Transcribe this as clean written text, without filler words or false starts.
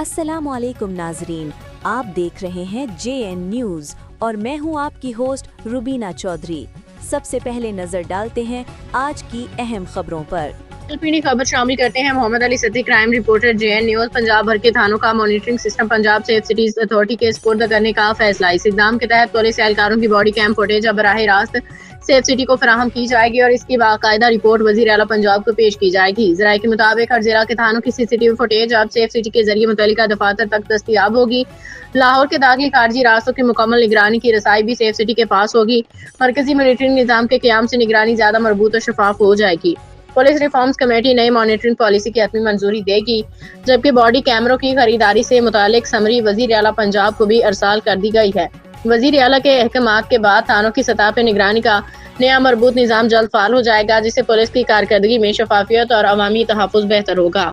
अस्सलाम वालेकुम नाजरीन, आप देख रहे हैं JN न्यूज़ और मैं हूं आपकी होस्ट रुबीना चौधरी। सबसे पहले नजर डालते हैं आज की अहम खबरों पर। एलपीडी खबर शामिल करते हैं। मोहम्मद अली सदी, crime reporter, JN news. Punjab भर के थानों का monitoring system Punjab safe cities authority के स्पुर्द करने का फैसला। इस इकदाम के तहत पुलिस एहलकारों की बॉडी कैम फुटेज अब बराह रास्त सेफ सिटी को फराहम की जाएगी और इसकी बाकायदा रिपोर्ट वजीर आला पंजाब को पेश की जाएगी। ज़राए के मुताबिक हर जिला के थानों की CCTV फुटेज अब सेफ सिटी के जरिए मुतल्लिका दफातर तक दस्तियाब होगी। लाहौर के दाखिली खारजी रास्तों की मुकम्मल निगरानी की रसाई भी सेफ सिटी के पास होगी। मरकजी मॉनिटरिंग निज़ाम के क़याम से निगरानी ज़्यादा मरबूत और शफाफ हो जाएगी। पुलिस रिफॉर्म्स कमेटी नई मॉनिटरिंग पॉलिसी की हतमी मंजूरी देगी, जबकि बॉडी कैमरों की खरीदारी से मुतालिक समरी वजीर आला पंजाब को भी अरसाल कर दी गई है। वजीर आला के अहकामात के बाद थानों की सतह पर निगरानी का नया मरबूत निज़ाम जल्द फाल हो जाएगा, जिससे पुलिस की कारकर्दगी में शफाफियत और अवामी तहफ़्फ़ुज़ बेहतर होगा।